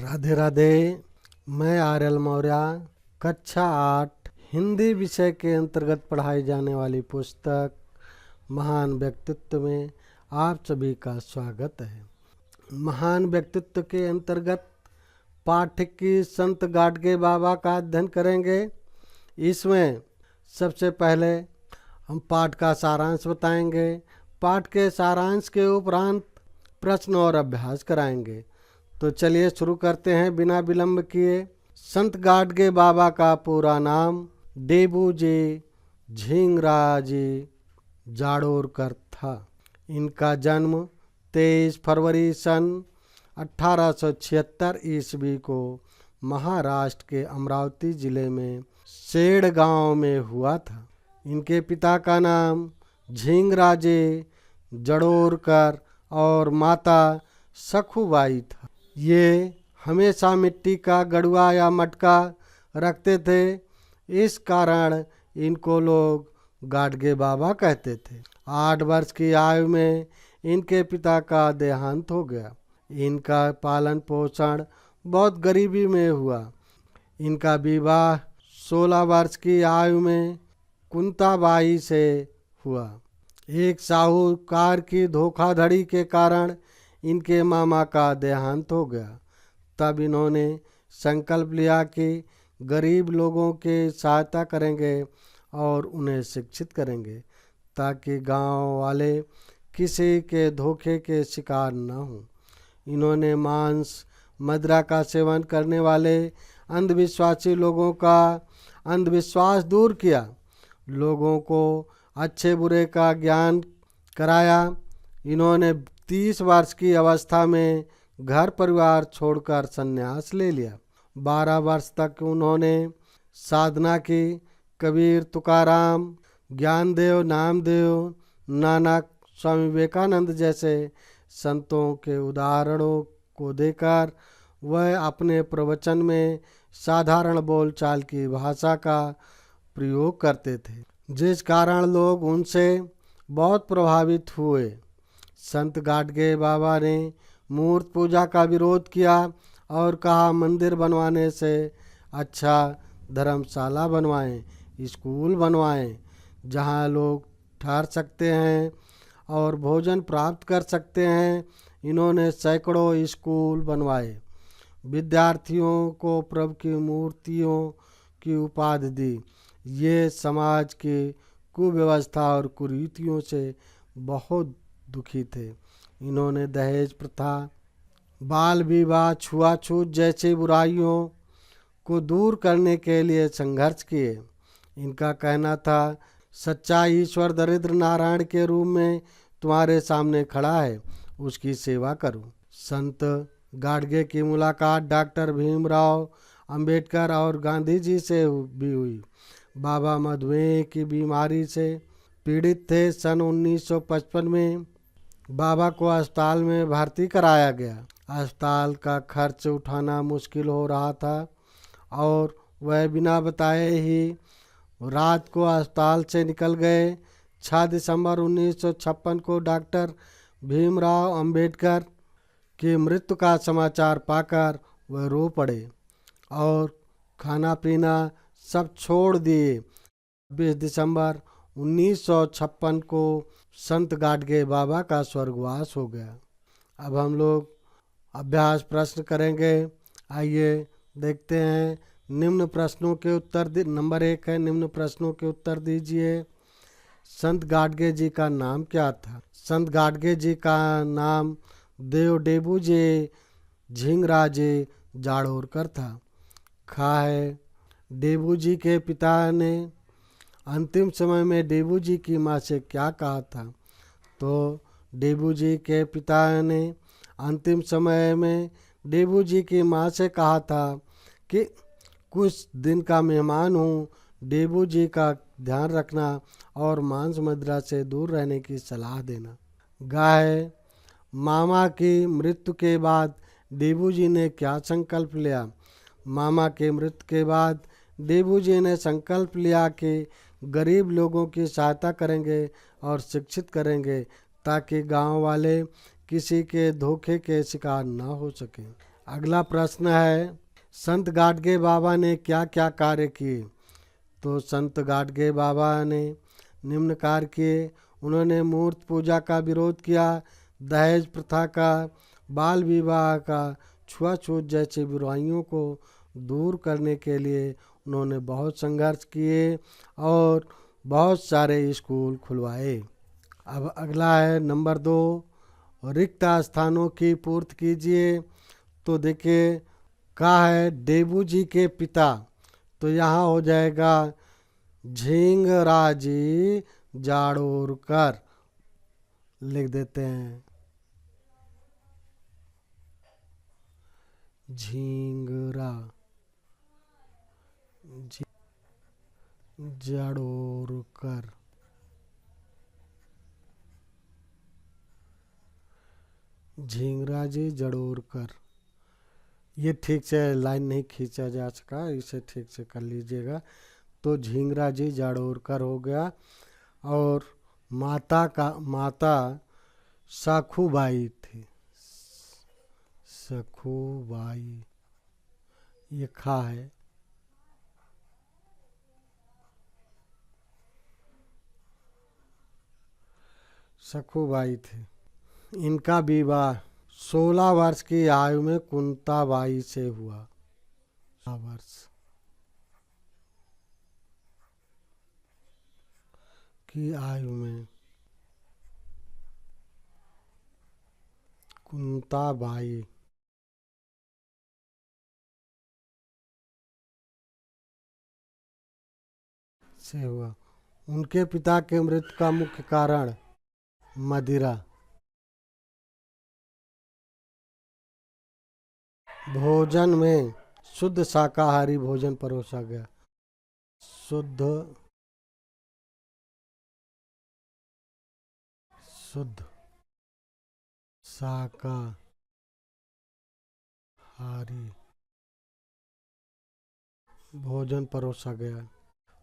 राधे राधे। मैं आर्यल मौर्य कक्षा 8 हिंदी विषय के अंतर्गत पढ़ाई जाने वाली पुस्तक महान व्यक्तित्व में आप सभी का स्वागत है। महान व्यक्तित्व के अंतर्गत पाठ्य की संत गाडगे बाबा का अध्ययन करेंगे। इसमें सबसे पहले हम पाठ का सारांश बताएंगे। पाठ के सारांश के उपरांत प्रश्न और अभ्यास कराएंगे। तो चलिए शुरू करते हैं बिना विलंब किए। संत गाडगे बाबा का पूरा नाम डेबूजी झिंगराजी जाड़ोरकर था। इनका जन्म 23 फरवरी सन 1876 ईस्वी को महाराष्ट्र के अमरावती जिले में सेड़ गांव में हुआ था। इनके पिता का नाम झिंगराजे जड़ोरकर और माता सखुबाई था। ये हमेशा मिट्टी का गड़ुआ या मटका रखते थे। इस कारण इनको लोग गाडगे बाबा कहते थे। 8 वर्ष की आयु में इनके पिता का देहांत हो गया। इनका पालन पोषण बहुत गरीबी में हुआ। इनका विवाह 16 वर्ष की आयु में कुंताबाई से हुआ। एक साहूकार की धोखाधड़ी के कारण इनके मामा का देहांत हो गया। तब इन्होंने संकल्प लिया कि गरीब लोगों की सहायता करेंगे और उन्हें शिक्षित करेंगे ताकि गांव वाले किसी के धोखे के शिकार न हों। इन्होंने मांस मदिरा का सेवन करने वाले अंधविश्वासी लोगों का अंधविश्वास दूर किया। लोगों को अच्छे बुरे का ज्ञान कराया। इन्होंने 30 वर्ष की अवस्था में घर परिवार छोड़कर संन्यास ले लिया। 12 वर्ष तक उन्होंने साधना की। कबीर, तुकाराम, ज्ञानदेव, नामदेव, नानक, स्वामी विवेकानंद जैसे संतों के उदाहरणों को देकर वह अपने प्रवचन में साधारण बोलचाल की भाषा का प्रयोग करते थे, जिस कारण लोग उनसे बहुत प्रभावित हुए। संत गाडगे बाबा ने मूर्त पूजा का विरोध किया और कहा मंदिर बनवाने से अच्छा धर्मशाला बनवाएं, स्कूल बनवाएं, जहां लोग ठहर सकते हैं और भोजन प्राप्त कर सकते हैं। इन्होंने सैकड़ों स्कूल बनवाए। विद्यार्थियों को प्रभु की मूर्तियों की उपाधि दी। ये समाज की कुव्यवस्था और कुरीतियों से बहुत दुखी थे। इन्होंने दहेज प्रथा, बाल विवाह, छुआछूत जैसी बुराइयों को दूर करने के लिए संघर्ष किए। इनका कहना था सच्चा ईश्वर दरिद्र नारायण के रूप में तुम्हारे सामने खड़ा है, उसकी सेवा करो। संत गाडगे की मुलाकात डॉक्टर भीमराव अंबेडकर और गांधी जी से भी हुई। बाबा मधुमेह की बीमारी से पीड़ित थे। सन 1955 में बाबा को अस्पताल में भर्ती कराया गया। अस्पताल का खर्च उठाना मुश्किल हो रहा था और वह बिना बताए ही रात को अस्पताल से निकल गए। 6 दिसंबर 1956 को डॉक्टर भीमराव अंबेडकर की मृत्यु का समाचार पाकर वह रो पड़े और खाना पीना सब छोड़ दिए। 20 दिसंबर 1956 को संत गाडगे बाबा का स्वर्गवास हो गया। अब हम लोग अभ्यास प्रश्न करेंगे। आइए देखते हैं। निम्न प्रश्नों के उत्तर नंबर 1 है, निम्न प्रश्नों के उत्तर दीजिए। संत गाडगे जी का नाम क्या था? संत गाडगे जी का नाम देव डेबूजी झिंगराजे जाड़ोरकर था। खा है, डेबूजी के पिता ने अंतिम समय में डेबूजी की माँ से क्या कहा था? तो डेबूजी के पिता ने अंतिम समय में डेबूजी की माँ से कहा था कि कुछ दिन का मेहमान हूँ, डेबूजी का ध्यान रखना और मांस मदिरा से दूर रहने की सलाह देना। गाय, मामा की मृत्यु के बाद डेबूजी ने क्या संकल्प लिया? मामा के मृत्यु के बाद डेबूजी ने संकल्प लिया कि गरीब लोगों की सहायता करेंगे और शिक्षित करेंगे ताकि गांव वाले किसी के धोखे के शिकार न हो सकें। अगला प्रश्न है, संत गाडगे बाबा ने क्या क्या कार्य किए? तो संत गाडगे बाबा ने निम्न कार्य किए। उन्होंने मूर्ति पूजा का विरोध किया, दहेज प्रथा का, बाल विवाह का, छुआछूत जैसी बुराइयों को दूर करने के लिए उन्होंने बहुत संघर्ष किए और बहुत सारे स्कूल खुलवाए। अब अगला है नंबर 2, रिक्त स्थानों की पूर्ति कीजिए। तो देखिए कहा है देबू जी के पिता, तो यहाँ हो जाएगा झिंगराजी जाड़ोरकर, लिख देते हैं झिंगरा जाड़ोरकर। झिंगराजी जाड़ोरकर, ये ठीक से लाइन नहीं खींचा जा सका, इसे ठीक से कर लीजिएगा। तो झिंगराजी जाड़ोरकर हो गया। और माता सखूबाई थी, सखूबाई, ये खा है। सखूबाई थी। इनका विवाह 16 वर्ष की आयु में कुंताबाई से हुआ। 16 वर्ष की आयु में कुंताबाई से हुआ। उनके पिता के मृत्यु का मुख्य कारण मदिरा। भोजन में शुद्ध शाकाहारी भोजन परोसा गया। शुद्ध शाकाहारी भोजन परोसा गया।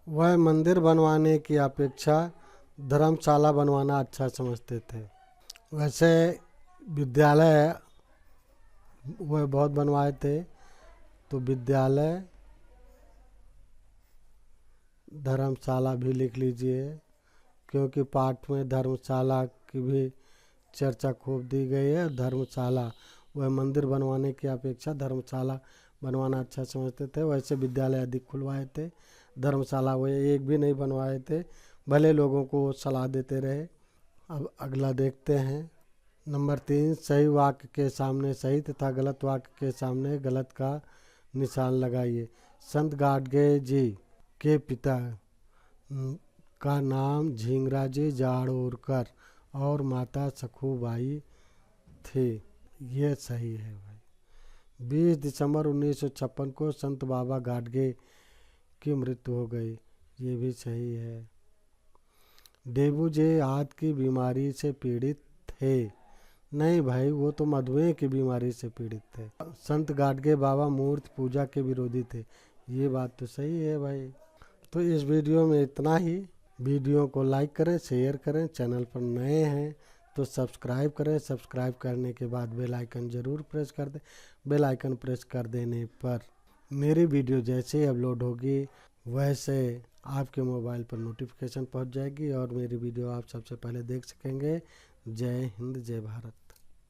वह मंदिर बनवाने की अपेक्षा धर्मशाला बनवाना अच्छा समझते थे। वैसे विद्यालय वह बहुत बनवाए थे, तो विद्यालय धर्मशाला भी लिख लीजिए, क्योंकि पाठ में धर्मशाला की भी चर्चा खूब दी गई है। धर्मशाला, वह मंदिर बनवाने की अपेक्षा धर्मशाला बनवाना अच्छा समझते थे। वैसे विद्यालय अधिक खुलवाए थे, धर्मशाला वह एक भी नहीं बनवाए थे, भले लोगों को सलाह देते रहे। अब अगला देखते हैं। नंबर 3, सही वाक्य के सामने सही तथा गलत वाक्य के सामने गलत का निशान लगाइए। संत गाडगे जी के पिता का नाम झिंगराजी जाड़ोरकर और माता सखूबाई थी, ये सही है भाई। 20 दिसंबर 1956 को संत बाबा गाडगे की मृत्यु हो गई, ये भी सही है। देबू जी हाथ की बीमारी से पीड़ित थे, नहीं भाई, वो तो मधुमेह की बीमारी से पीड़ित थे। संत गाडगे बाबा मूर्ति पूजा के विरोधी थे, ये बात तो सही है भाई। तो इस वीडियो में इतना ही। वीडियो को लाइक करें, शेयर करें, चैनल पर नए हैं तो सब्सक्राइब करें। सब्सक्राइब करने के बाद बेल आइकन ज़रूर प्रेस कर दें। बेल आइकन प्रेस कर देने पर मेरी वीडियो जैसे ही अपलोड होगी वैसे आपके मोबाइल पर नोटिफिकेशन पहुंच जाएगी और मेरी वीडियो आप सबसे पहले देख सकेंगे। जय हिंद, जय भारत।